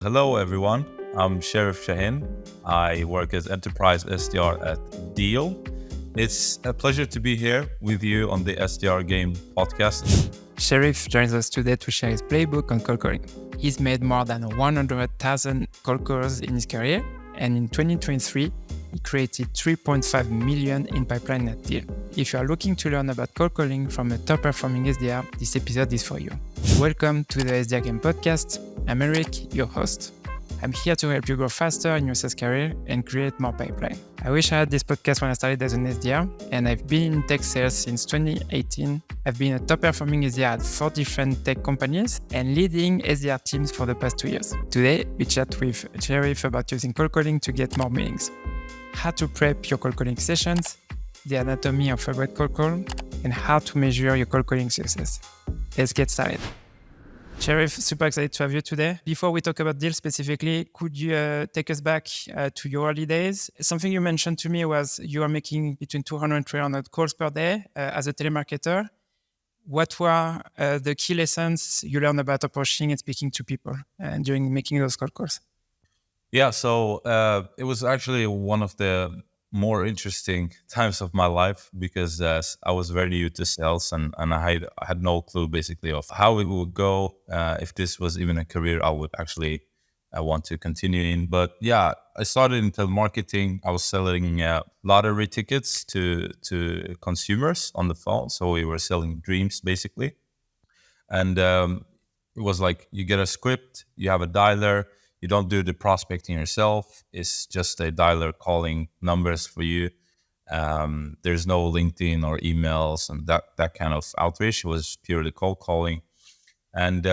Hello, everyone. I'm Sheriff Shahen. I work as Enterprise SDR at Deel. It's a pleasure to be here with you on the SDR Game podcast. Sheriff joins us today to share his playbook on cold calling. He's made more than 100,000 cold calls in his career, and in 2023, he created 3.5 million in pipeline at Deel. If you are looking to learn about cold calling from a top-performing SDR, this episode is for you. Welcome to the SDR Game podcast. I'm Eric, your host. I'm here to help you grow faster in your sales career and create more pipeline. I wish I had this podcast when I started as an SDR, and I've been in tech sales since 2018. I've been a top-performing SDR at 4 different tech companies and leading SDR teams for the past 2 years. Today, we chat with Sheriff about using cold calling to get more meetings, how to prep your cold calling sessions, the anatomy of a great cold call, and how to measure your cold calling success. Let's get started. Sheriff, super excited to have you today. Before we talk about Deel specifically, could you take us back to your early days? Something you mentioned to me was you are making between 200 and 300 calls per day as a telemarketer. What were the key lessons you learned about approaching and speaking to people during making those cold calls? Yeah, so it was actually one of the more interesting times of my life because I was very new to sales and I had no clue basically of how it would go, if this was even a career I would actually want to continue in. But yeah, I started in telemarketing. I was selling lottery tickets to consumers on the phone. So we were selling dreams basically. And it was like you get a script, you have a dialer, you don't do the prospecting yourself. It's just a dialer calling numbers for you. There's no LinkedIn or emails and that kind of outreach. It was purely cold calling. And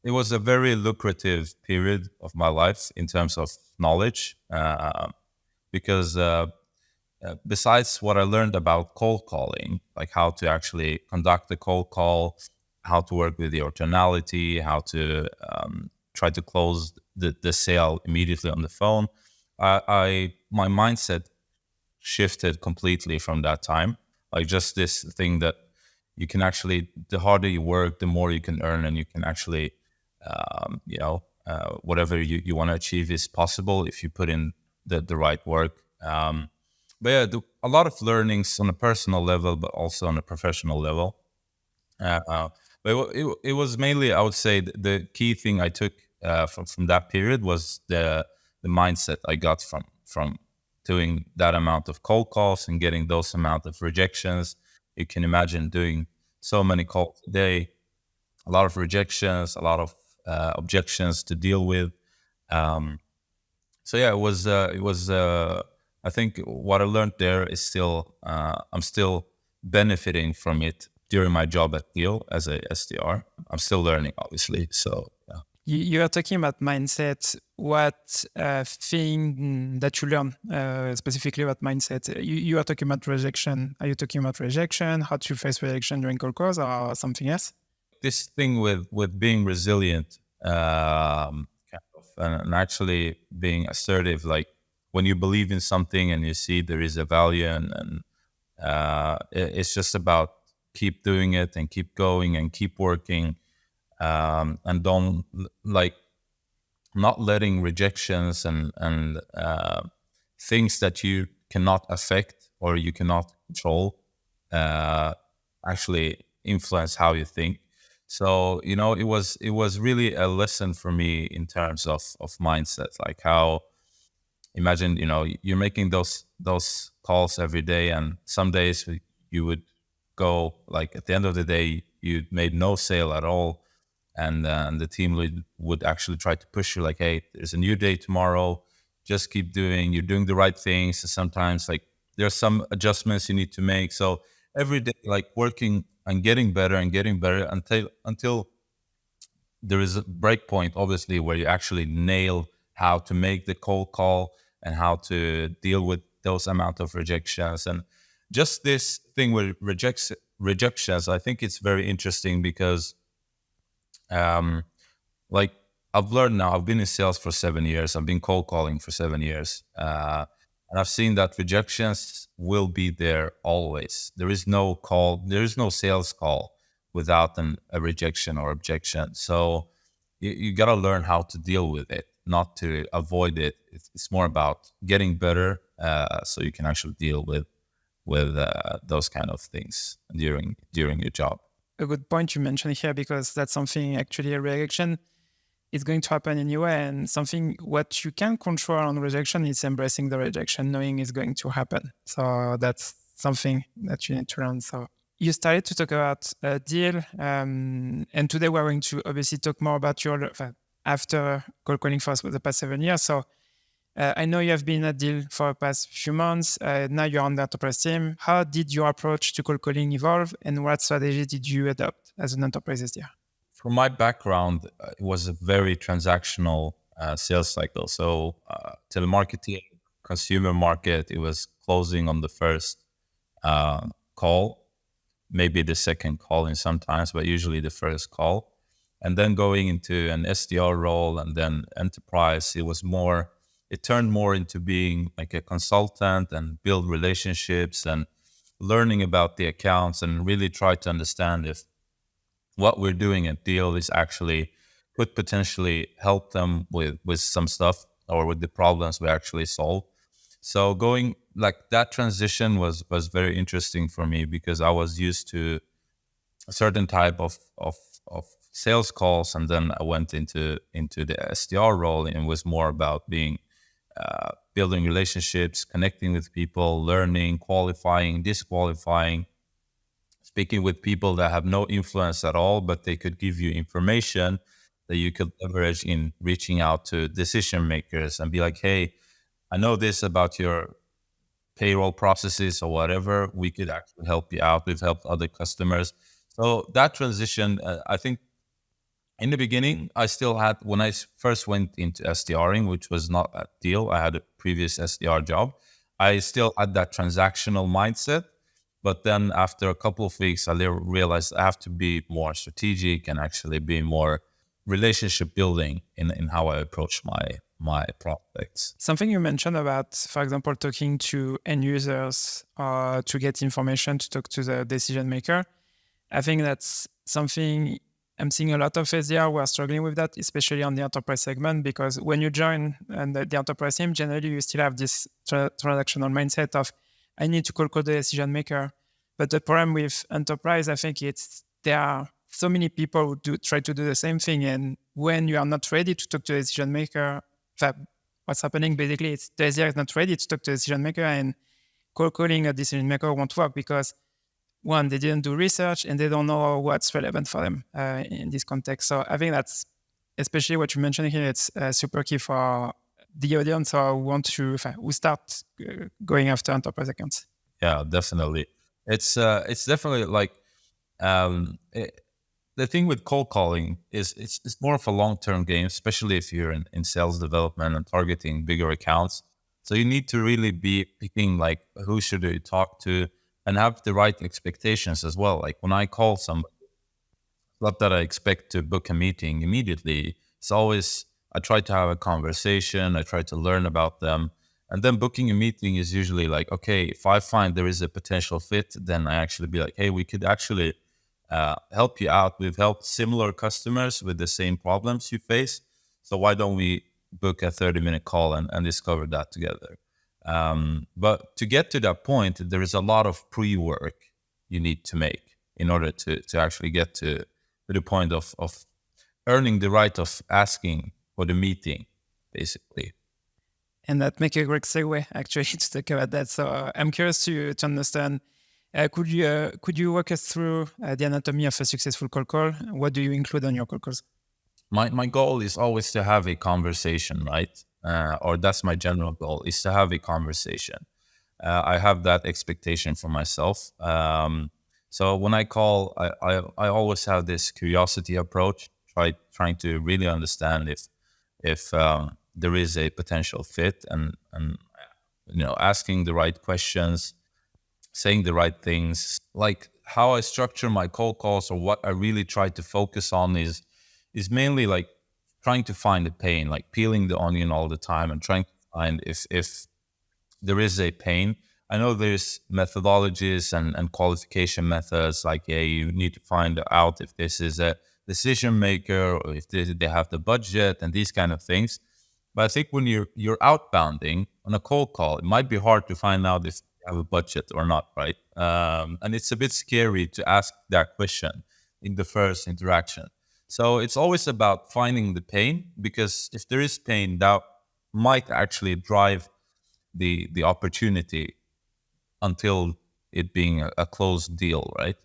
it was a very lucrative period of my life in terms of knowledge because besides what I learned about cold calling, like how to actually conduct a cold call, how to work with your tonality, how to try to close the sale immediately on the phone. My mindset shifted completely from that time. Like just this thing that you can actually, the harder you work, the more you can earn, and you can actually, whatever you want to achieve is possible if you put in the right work. But yeah, a lot of learnings on a personal level, but also on a professional level. But it was mainly, I would say, the key thing I took from that period was the mindset I got from doing that amount of cold calls and getting those amount of rejections. You can imagine doing so many calls a day, a lot of rejections, a lot of objections to deal with. So yeah, it was. I think what I learned there is still. I'm still benefiting from it during my job at Deel as a SDR. I'm still learning, obviously. So yeah. You are talking about mindset. What thing that you learn specifically about mindset? You are talking about rejection. Are you talking about rejection? How to face rejection during cold calls or something else? This thing with being resilient, kind of, and actually being assertive. Like when you believe in something and you see there is a value, and it's just about keep doing it and keep going and keep working. And don't not letting rejections and things that you cannot affect or you cannot control actually influence how you think. So it was really a lesson for me in terms of mindset, like how imagine you're making those calls every day, and some days you would go like at the end of the day you made no sale at all. And the team lead would actually try to push you like, hey, there's a new day tomorrow. Just keep you're doing the right things. And sometimes like there's some adjustments you need to make. So every day, like working and getting better until there is a break point, obviously, where you actually nail how to make the cold call and how to deal with those amount of rejections. And just this thing with rejections, I think it's very interesting because like I've learned now, I've been in sales for 7 years. I've been cold calling for 7 years. And I've seen that rejections will be there always. There is no sales call without a rejection or objection. So you got to learn how to deal with it, not to avoid it. It's more about getting better, so you can actually deal with those kind of things during your job. A good point you mentioned here, because that's something, actually, a rejection is going to happen anyway, and something what you can control on rejection is embracing the rejection, knowing it's going to happen. So that's something that you need to learn. So you started to talk about Deel, and today we're going to obviously talk more about your after cold calling for the past 7 years. So I know you have been at Deel for the past few months. Now you're on the enterprise team. How did your approach to cold calling evolve, and what strategy did you adopt as an enterprise SDR? From my background, it was a very transactional sales cycle. So telemarketing, consumer market, it was closing on the first call, maybe the second call in sometimes, but usually the first call. And then going into an SDR role and then enterprise, it turned more into being like a consultant and build relationships and learning about the accounts and really try to understand if what we're doing at Deel is actually could potentially help them with some stuff or with the problems we actually solve. So going like that transition was very interesting for me, because I was used to a certain type of sales calls, and then I went into the SDR role, and it was more about being building relationships, connecting with people, learning, qualifying, disqualifying, speaking with people that have no influence at all, but they could give you information that you could leverage in reaching out to decision makers and be like, hey, I know this about your payroll processes or whatever. We could actually help you out. We've helped other customers. So that transition, I think in the beginning, I still had, when I first went into SDRing, which was not at Deel, I had a previous SDR job. I still had that transactional mindset. But then after a couple of weeks, I realized I have to be more strategic and actually be more relationship building in how I approach my prospects. Something you mentioned about, for example, talking to end users to get information, to talk to the decision maker. I think that's something I'm seeing a lot of SDR who are struggling with that, especially on the enterprise segment, because when you join and the enterprise team, generally you still have this transactional mindset of, I need to call the decision maker. But the problem with enterprise, I think there are so many people who try to do the same thing. And when you are not ready to talk to a decision maker, what's happening basically is the SDR is not ready to talk to a decision maker, and calling a decision maker won't work because, one, they didn't do research and they don't know what's relevant for them in this context. So I think that's, especially what you mentioned here, it's super key for the audience who start going after enterprise accounts. Yeah, definitely. It's definitely like the thing with cold calling is it's more of a long-term game, especially if you're in sales development and targeting bigger accounts. So you need to really be picking like who should you talk to and have the right expectations as well. Like when I call somebody, not that I expect to book a meeting immediately. It's always, I try to have a conversation. I try to learn about them. And then booking a meeting is usually like, okay, if I find there is a potential fit, then I actually be like, hey, we could actually help you out. We've helped similar customers with the same problems you face. So why don't we book a 30-minute call and discover that together? But to get to that point, there is a lot of pre-work you need to make in order to actually get to the point of earning the right of asking for the meeting, basically. And that makes a great segue, actually, to talk about that. So I'm curious to understand, could you walk us through the anatomy of a successful cold call? What do you include on your cold calls? My goal is always to have a conversation, right? Or that's my general goal, is to have a conversation. I have that expectation for myself. So when I call, I always have this curiosity approach, trying to really understand if there is a potential fit, and asking the right questions, saying the right things. Like how I structure my cold calls, or what I really try to focus on is mainly like trying to find the pain, like peeling the onion all the time and trying to find if there is a pain. I know there's methodologies and qualification methods, like, yeah, you need to find out if this is decision maker, or if they have the budget and these kind of things. But I think when you're outbounding on a cold call, it might be hard to find out if you have a budget or not, right? And it's a bit scary to ask that question in the first interaction. So it's always about finding the pain, because if there is pain, that might actually drive the opportunity until it being a closed deal, right?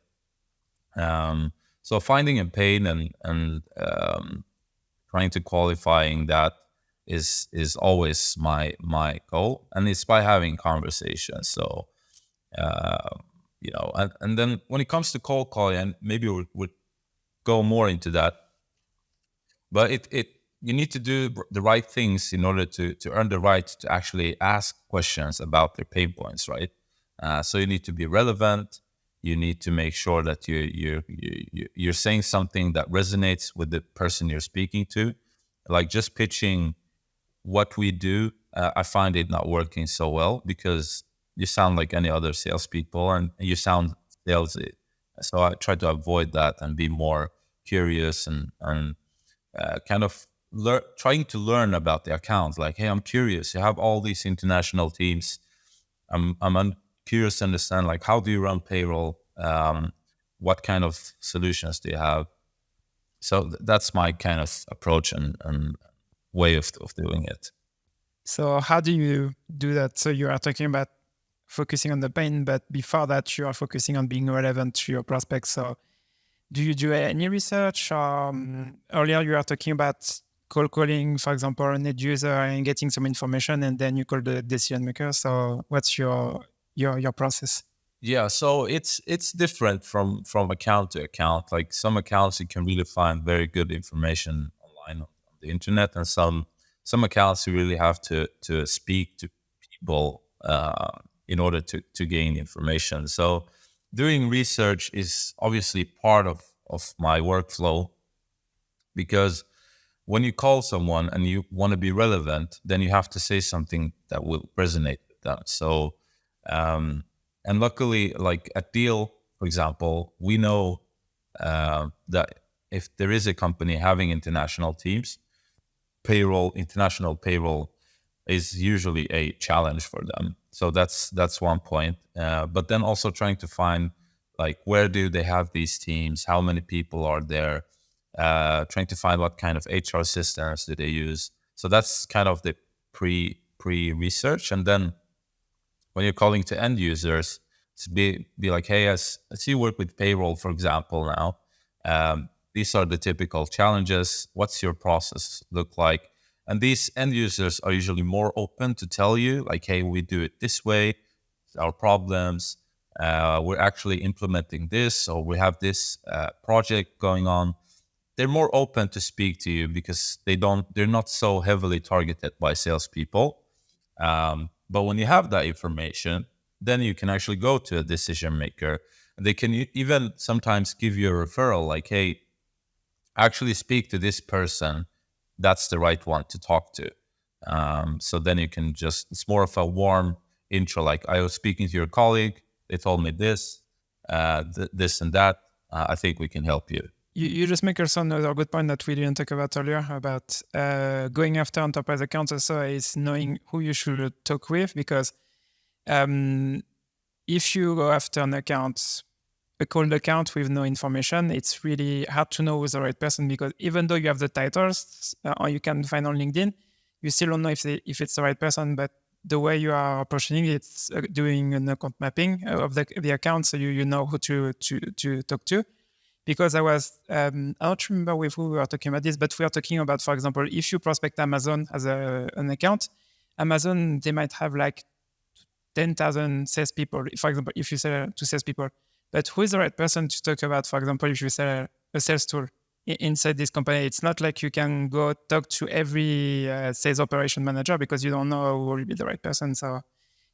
So finding a pain and trying to qualifying that is always my goal, and it's by having conversations. So and then when it comes to cold calling, and maybe we'll go more into that, but it you need to do the right things in order to earn the right to actually ask questions about their pain points, right? So you need to be relevant. You need to make sure that you're saying something that resonates with the person you're speaking to. Like just pitching what we do, I find it not working so well, because you sound like any other salespeople and you sound salesy. So I try to avoid that and be more curious and kind of trying to learn about the account. Like, hey, I'm curious. You have all these international teams. I'm curious to understand, like, how do you run payroll? What kind of solutions do you have? So that's my kind of approach and way of doing it. So how do you do that? So you are talking about focusing on the pain, but before that, you are focusing on being relevant to your prospects. So do you do any research? Earlier, you are talking about cold calling, for example, an end user and getting some information, and then you call the decision maker. So what's your process? Yeah, so it's different from account to account. Like some accounts you can really find very good information online on the internet, and some accounts you really have to speak to people in order to gain information. So doing research is obviously part of my workflow, because when you call someone and you want to be relevant, then you have to say something that will resonate with them. So and luckily, like at Deel, for example, we know that if there is a company having international teams, international payroll is usually a challenge for them. So that's one point. But then also trying to find, like, where do they have these teams? How many people are there? Trying to find what kind of HR systems do they use. So that's kind of the pre-research. And then when you're calling to end users, to be like, hey, as you work with payroll, for example, now, these are the typical challenges. What's your process look like? And these end users are usually more open to tell you, like, hey, we do it this way, our problems, we're actually implementing this, or we have this project going on. They're more open to speak to you because they're not so heavily targeted by salespeople. But when you have that information, then you can actually go to a decision maker. They can even sometimes give you a referral, like, hey, actually speak to this person. That's the right one to talk to. So then you can it's more of a warm intro, like, I was speaking to your colleague, they told me this, this and that. I think we can help you. You just make also another good point that we didn't talk about earlier about going after enterprise accounts also is knowing who you should talk with, because if you go after an account, a cold account with no information, it's really hard to know who's the right person, because even though you have the titles or you can find on LinkedIn, you still don't know if it's the right person. But the way you are approaching it, it's doing an account mapping of the account, so you know who to talk to. Because I don't remember with who we were talking about this, but we are talking about, for example, if you prospect Amazon as an account, Amazon, they might have like 10,000 salespeople, for example, if you sell to salespeople. But who is the right person to talk about, for example, if you sell a sales tool inside this company? It's not like you can go talk to every sales operation manager, because you don't know who will be the right person. So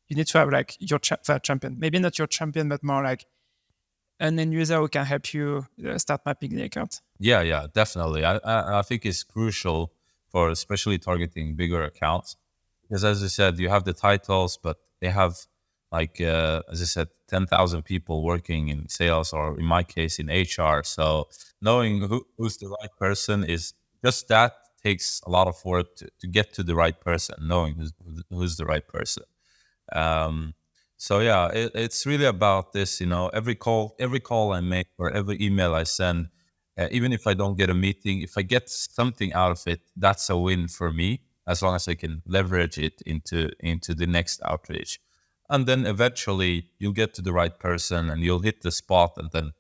you need to have like your champion. Maybe not your champion, but more like an end user who can help you start mapping the account. Yeah, definitely. I think it's crucial for especially targeting bigger accounts, because as you said, you have the titles, but they have like as I said, 10,000 people working in sales, or in my case in HR. So knowing who's the right person is just that takes a lot of work to get to the right person, knowing who's the right person. Um, so yeah, it's really about this. Every call I make or every email I send, even if I don't get a meeting, if I get something out of it, that's a win for me. As long as I can leverage it into the next outreach, and then eventually you'll get to the right person and you'll hit the spot, and then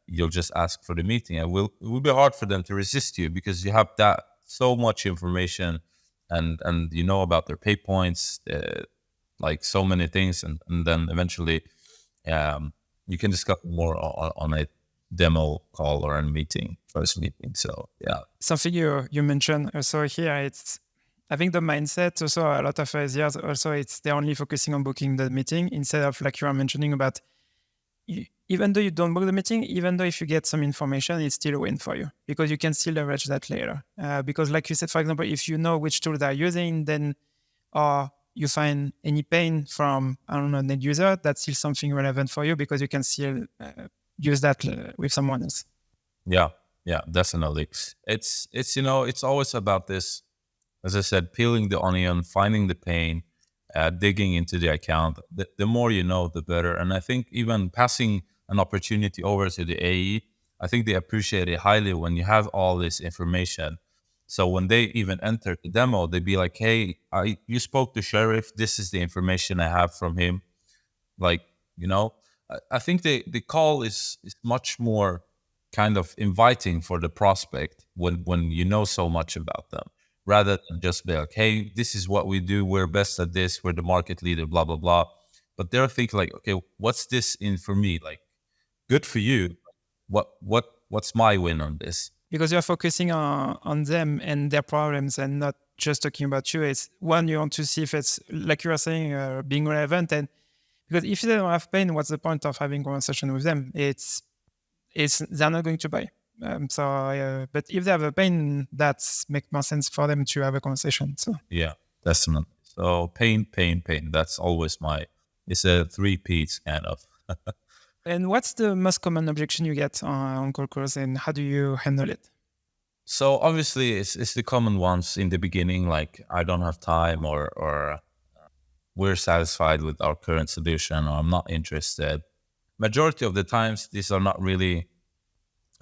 you'll just ask for the meeting. It will be hard for them to resist you because you have that so much information, and you know about their pay points. Like so many things, and then eventually you can discuss more on a demo call or a meeting, first meeting. So yeah. Something you mentioned also here, it's I think the mindset also a lot of SDRs also it's they're only focusing on booking the meeting instead of like you are mentioning about even though you don't book the meeting, even though if you get some information, it's still a win for you because you can still leverage that later. Because like you said, for example, if you know which tool they're using, then or you find any pain from, I don't know, an end user, that's still something relevant for you because you can still use that with someone else. Yeah, definitely. It's always about this, as I said, peeling the onion, finding the pain, digging into the account. The more you know, the better. And I think even passing an opportunity over to the AE, I think they appreciate it highly when you have all this information. So when they even enter the demo, they'd be like, "Hey, you spoke to Sheriff. This is the information I have from him." Like, I think the call is much more kind of inviting for the prospect when you know so much about them, rather than just be like, "Hey, this is what we do. We're best at this. We're the market leader, blah, blah, blah." But they're thinking like, "Okay, what's this in for me? Like, good for you. What's my win on this?" Because you're focusing on them and their problems and not just talking about you. It's one, you want to see if it's, like you were saying, being relevant. And because if they don't have pain, what's the point of having conversation with them? It's they're not going to buy. But if they have a pain, that's make more sense for them to have a conversation. So Yeah, definitely. So pain, pain, pain. That's always it's a 3 Ps kind of. And what's the most common objection you get on cold calls, and how do you handle it? So obviously it's the common ones in the beginning, like I don't have time, or we're satisfied with our current solution, or I'm not interested. Majority of the times, these are not really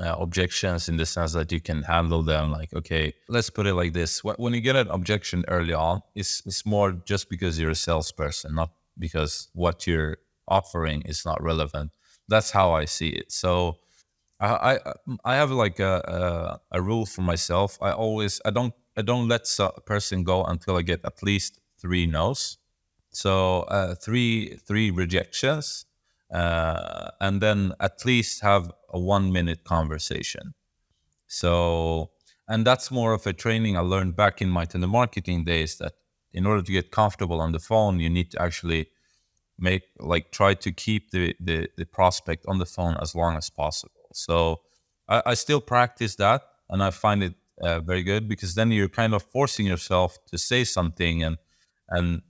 objections in the sense that you can handle them. Like, okay, let's put it like this: when you get an objection early on, it's more just because you're a salesperson, not because what you're offering is not relevant. That's how I see it. So I I have like a rule for myself. I don't let a person go until I get at least 3 no's. So three rejections, and then at least have a 1 minute conversation. So, and that's more of a training I learned back in my telemarketing days, that in order to get comfortable on the phone, you need to actually try to keep the prospect on the phone as long as possible. So I still practice that, and I find it very good, because then you're kind of forcing yourself to say something, and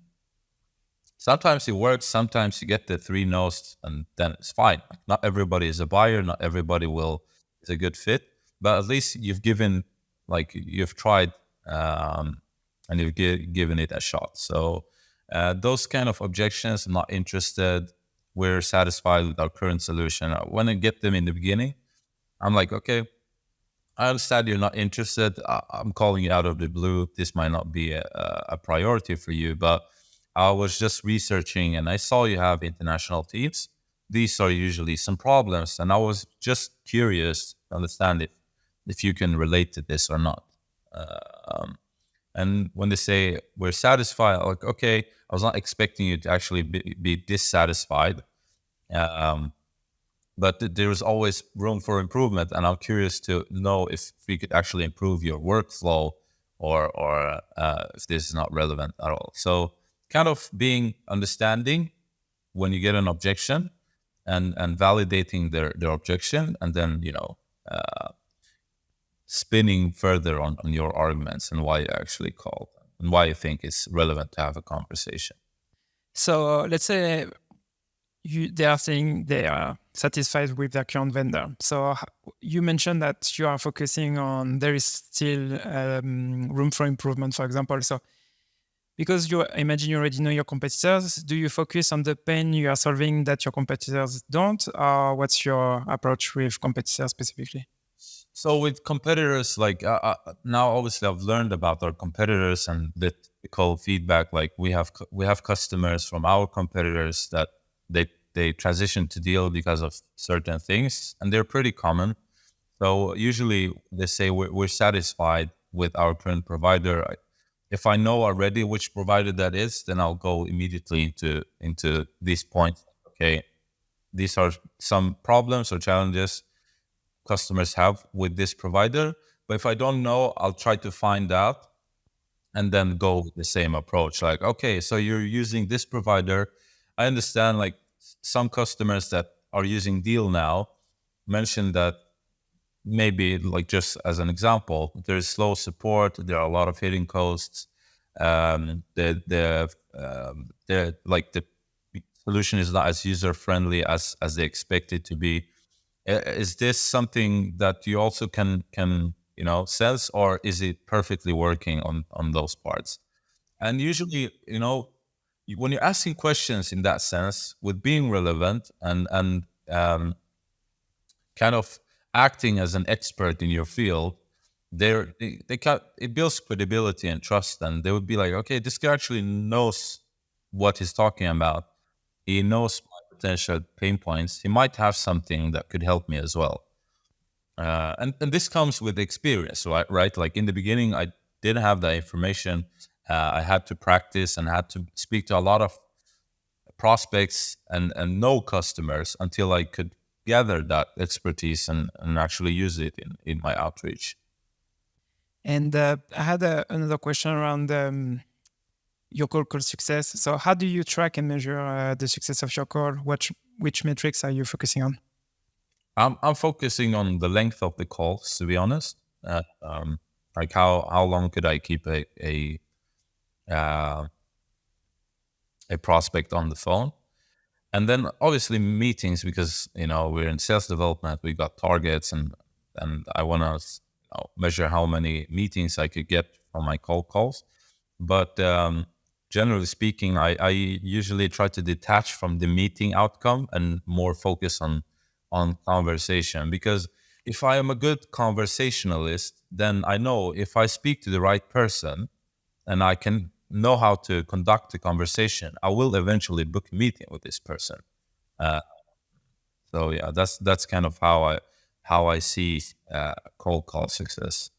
sometimes it works, sometimes you get the 3 no's, and then it's fine. Not everybody is a buyer, not everybody is a good fit, but at least you've tried, and you've given it a shot. So those kind of objections, I'm not interested, we're satisfied with our current solution. When I get them in the beginning, I'm like, okay, I understand you're not interested. I'm calling you out of the blue. This might not be a priority for you, but I was just researching and I saw you have international teams. These are usually some problems, and I was just curious to understand if you can relate to this or not. And when they say we're satisfied, I'm like, okay, I was not expecting you to actually be dissatisfied. But there is always room for improvement, and I'm curious to know if we could actually improve your workflow, or if this is not relevant at all. So kind of being understanding when you get an objection, and validating their objection, and then spinning further on your arguments and why you actually called, and why you think it's relevant to have a conversation. So let's say they are saying they are satisfied with their current vendor. So you mentioned that you are focusing on there is still room for improvement, for example. So because you imagine you already know your competitors, do you focus on the pain you are solving that your competitors don't, or what's your approach with competitors specifically? So with competitors, like now, obviously, I've learned about our competitors and the typical feedback. Like we have customers from our competitors that they transition to Deel because of certain things, and they're pretty common. So usually they say we're satisfied with our current provider. If I know already which provider that is, then I'll go immediately into these points. Okay, these are some problems or challenges customers have with this provider. But if I don't know, I'll try to find out and then go with the same approach. Like, okay, so you're using this provider. I understand like some customers that are using Deel now mentioned that maybe like just as an example, there's slow support. There are a lot of hidden costs. The like the solution is not as user friendly as they expect it to be. Is this something that you also can sense, or is it perfectly working on those parts? And usually, when you're asking questions in that sense, with being relevant and kind of acting as an expert in your field, it builds credibility and trust, and they would be like, okay, this guy actually knows what he's talking about. He knows my potential pain points. He might have something that could help me as well. And this comes with experience, right? Like in the beginning, I didn't have that information. I had to practice and had to speak to a lot of prospects and know customers until I could gather that expertise and actually use it in my outreach. And I had another question around your call success. So how do you track and measure the success of your call? Which metrics are you focusing on? I'm focusing on the length of the calls, to be honest. Like how long could I keep uh, a prospect on the phone? And then obviously meetings, because we're in sales development, we got targets, and I want to measure how many meetings I could get from my cold calls. But generally speaking, I usually try to detach from the meeting outcome and more focus on conversation, because if I am a good conversationalist, then I know if I speak to the right person and I can know how to conduct the conversation, I will eventually book a meeting with this person. Uh, so yeah, that's kind of how I see cold call success.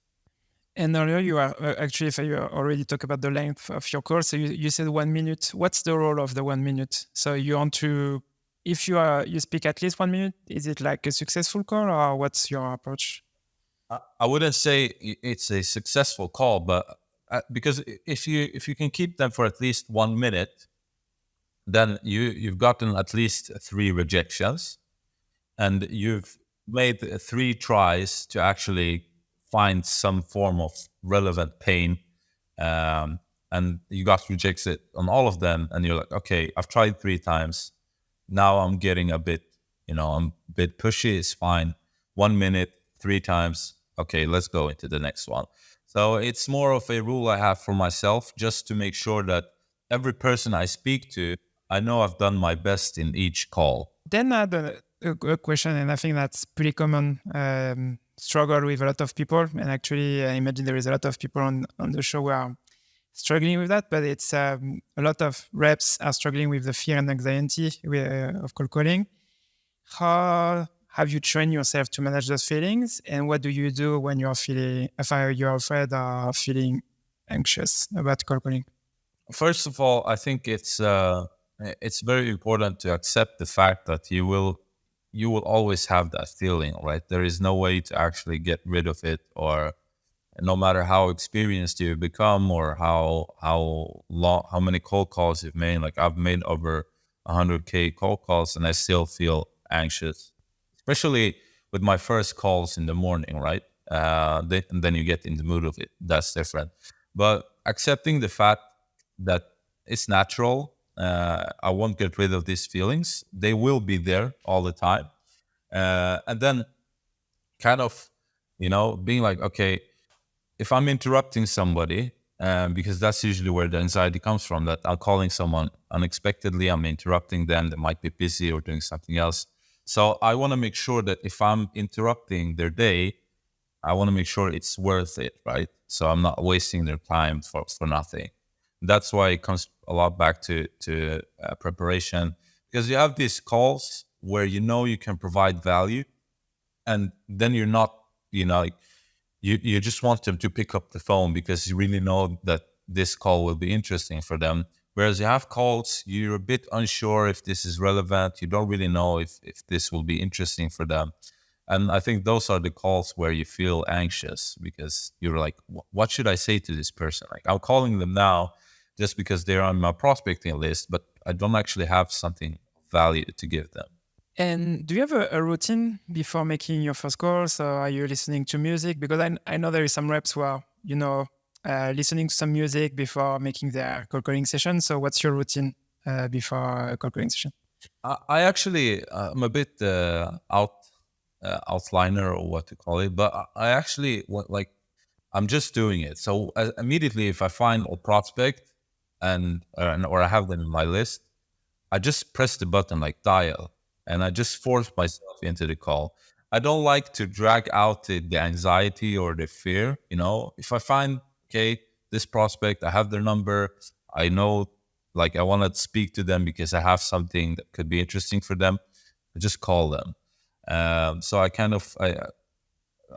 And earlier you are actually, if you already talk about the length of your call, so you said 1 minute. What's the role of the 1 minute? So you want to, if you speak at least 1 minute, is it like a successful call, or what's your approach? I wouldn't say it's a successful call, but because if you can keep them for at least 1 minute, then you've gotten at least 3 rejections, and you've made 3 tries to actually find some form of relevant pain, and you got rejected on all of them, and you're like, okay, I've tried 3 times. Now I'm getting I'm a bit pushy. It's fine. 1 minute, 3 times. Okay, let's go into the next one. So it's more of a rule I have for myself, just to make sure that every person I speak to, I know I've done my best in each call. Then I had a question, and I think that's pretty common struggle with a lot of people. And actually, I imagine there is a lot of people on the show who are struggling with that, but it's a lot of reps are struggling with the fear and anxiety of cold calling. How have you trained yourself to manage those feelings, and what do you do when you're you're afraid or feeling anxious about cold calling? First of all, I think it's very important to accept the fact that you will always have that feeling, right? There is no way to actually get rid of it, or no matter how experienced you become, or how many cold calls you've made. Like I've made over 100K cold calls, and I still feel anxious, especially with my first calls in the morning, right? And then you get in the mood of it. That's different. But accepting the fact that it's natural, I won't get rid of these feelings. They will be there all the time. And then kind of, being like, okay, if I'm interrupting somebody, because that's usually where the anxiety comes from, that I'm calling someone unexpectedly, I'm interrupting them, they might be busy or doing something else. So I want to make sure that if I'm interrupting their day, I want to make sure it's worth it, right? So I'm not wasting their time for nothing. That's why it comes a lot back to preparation, because you have these calls where you can provide value, and then you're not, like, you just want them to pick up the phone because you really know that this call will be interesting for them. Whereas you have calls, you're a bit unsure if this is relevant. You don't really know if this will be interesting for them. And I think those are the calls where you feel anxious because you're like, what should I say to this person? Like, I'm calling them now just because they're on my prospecting list, but I don't actually have something of value to give them. And do you have a routine before making your first calls? Or are you listening to music? Because I know there is some reps who are, listening to some music before making their cold calling session. So what's your routine before a cold calling session? I actually, I'm a bit outliner or what to call it, but I actually I'm just doing it. So immediately, if I find a prospect or I have them in my list, I just press the button like dial, and I just force myself into the call. I don't like to drag out the anxiety or the fear. If I find, okay, this prospect, I have their number, I know, like, I want to speak to them because I have something that could be interesting for them, I just call them. So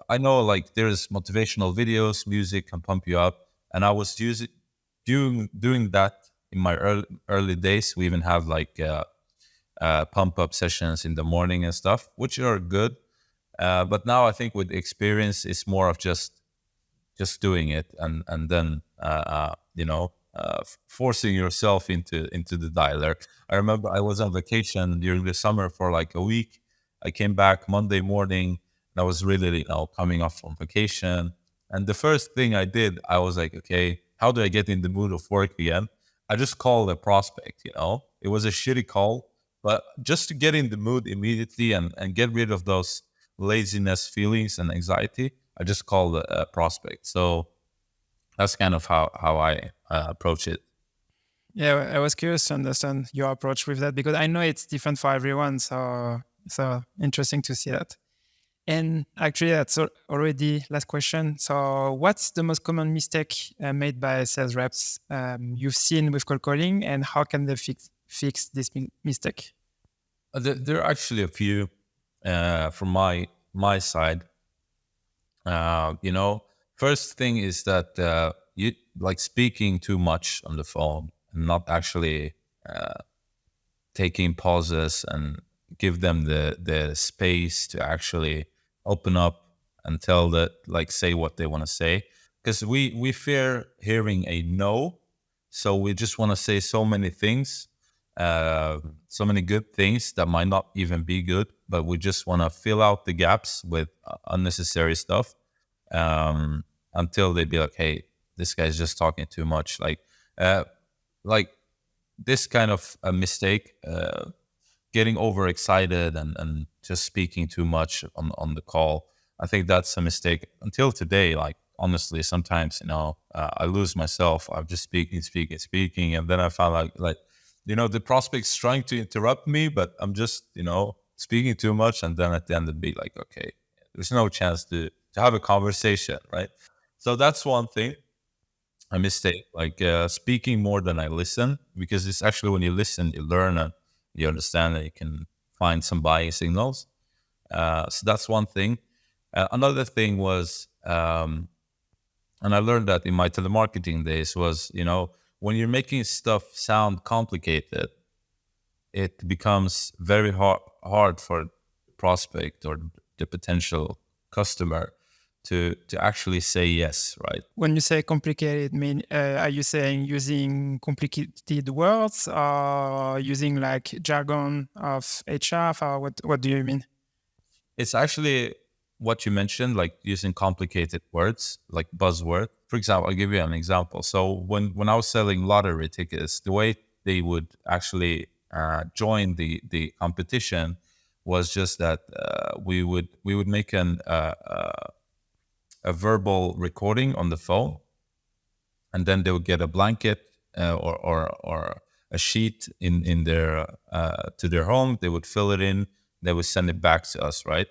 I know, like, there's motivational videos, music can pump you up, and I was doing that in my early days. We even have like pump up sessions in the morning and stuff, which are good. But now I think with experience, it's more of just doing it and then forcing yourself into the dialer. I remember I was on vacation during the summer for like a week. I came back Monday morning, and I was really, coming off from vacation. And the first thing I did, I was like, okay, how do I get in the mood of work again? I just called a prospect. It was a shitty call, but just to get in the mood immediately and get rid of those laziness feelings and anxiety, I just called a prospect. So that's kind of how I approach it. Yeah, I was curious to understand your approach with that because I know it's different for everyone. So interesting to see that. And actually, that's already last question. So what's the most common mistake made by sales reps you've seen with cold calling, and how can they fix this mistake? There are actually a few from my side. First thing is that you like speaking too much on the phone and not actually taking pauses and give them the space to actually open up and say what they want to say, because we fear hearing a no, so we just want to say so many things, so many good things that might not even be good, but we just want to fill out the gaps with unnecessary stuff until they be like, hey, this guy's just talking too much, like this kind of a mistake, getting overexcited and just speaking too much on the call. I think that's a mistake until today. Like, honestly, sometimes, I lose myself. I'm just speaking. And then I found like, the prospect's trying to interrupt me, but I'm just, speaking too much. And then at the end it'd be like, okay, there's no chance to have a conversation, right? So that's one thing, a mistake, like speaking more than I listen, because it's actually when you listen, you learn and you understand that you can find some buying signals. So that's one thing. Another thing was, and I learned that in my telemarketing days, was, when you're making stuff sound complicated, it becomes very hard for the prospect or the potential customer to actually say yes, right? When you say complicated, are you saying using complicated words or using like jargon of HR? Or what do you mean? It's actually what you mentioned, like using complicated words, like buzzword. For example, I'll give you an example. So when I was selling lottery tickets, the way they would actually join the competition was just that we would make a verbal recording on the phone, and then they would get a blanket or a sheet in their to their home. They would fill it in. They would send it back to us, right?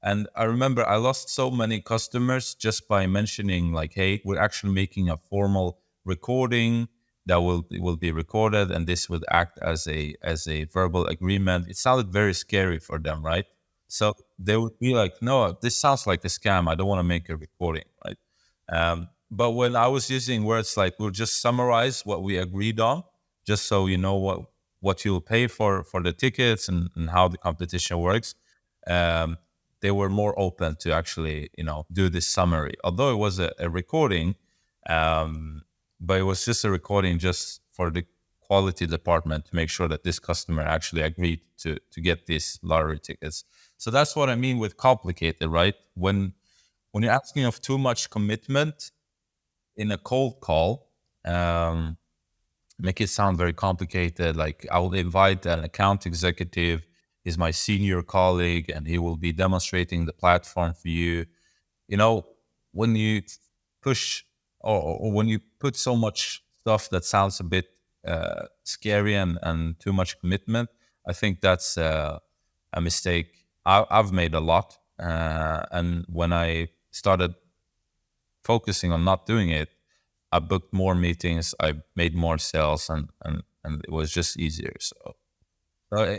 And I remember I lost so many customers just by mentioning like, "Hey, we're actually making a formal recording that will be recorded, and this would act as a verbal agreement." It sounded very scary for them, right? So they would be like, "No, this sounds like a scam. I don't want to make a recording," right? But when I was using words like, "We'll just summarize what we agreed on, just so you know what you'll pay for the tickets and how the competition works," they were more open to actually, do this summary. Although it was a recording, but it was just a recording just for the quality department to make sure that this customer actually agreed to get these lottery tickets. So that's what I mean with complicated, right? When you're asking of too much commitment in a cold call, make it sound very complicated. Like, I will invite an account executive. He's my senior colleague, and he will be demonstrating the platform for you. When you push or when you put so much stuff that sounds a bit scary and too much commitment, I think that's a mistake I've made a lot. And when I started focusing on not doing it, I booked more meetings, I made more sales, and it was just easier. So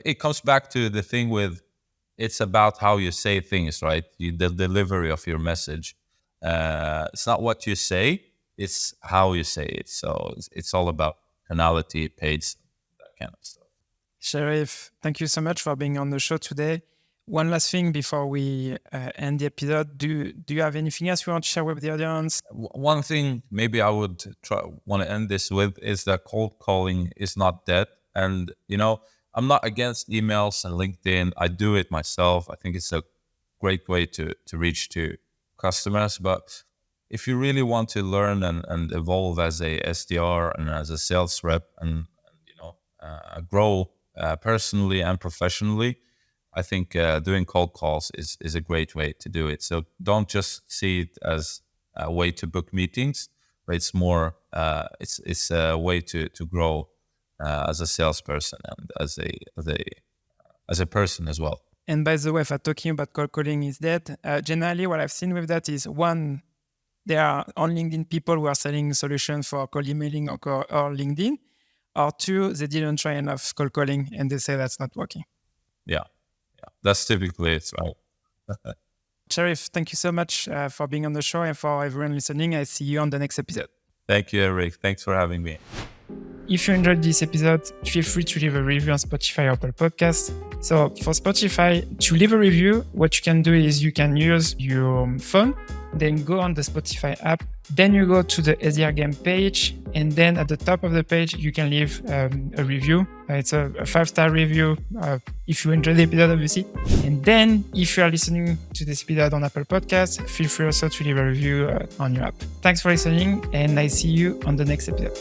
it comes back to the thing with, it's about how you say things, right? The delivery of your message. It's not what you say, it's how you say it. So it's all about tonality, pace, that kind of stuff. Sheriff, thank you so much for being on the show today. One last thing before we end the episode. Do you have anything else you want to share with the audience? One thing maybe I would want to end this with is that cold calling is not dead. And, I'm not against emails and LinkedIn. I do it myself. I think it's a great way to reach to customers. But if you really want to learn and evolve as a SDR and as a sales rep and grow personally and professionally, I think doing cold calls is a great way to do it. So don't just see it as a way to book meetings, but it's more it's a way to grow as a salesperson and as a person as well. And by the way, if I'm talking about cold calling is dead, generally what I've seen with that is, one, there are on LinkedIn people who are selling solutions for cold emailing or LinkedIn, or two, they didn't try enough cold calling and they say that's not working. Yeah. That's typically it, right? Sheriff, thank you so much for being on the show, and for everyone listening. I see you on the next episode. Thank you, Eric. Thanks for having me. If you enjoyed this episode, feel free to leave a review on Spotify or Apple Podcasts. So for Spotify, to leave a review, what you can do is you can use your phone, then go on the Spotify app, then you go to the SDR game page, and then at the top of the page, you can leave a review. It's a 5-star review if you enjoyed the episode, obviously. And then if you are listening to this episode on Apple Podcasts, feel free also to leave a review on your app. Thanks for listening, and I see you on the next episode.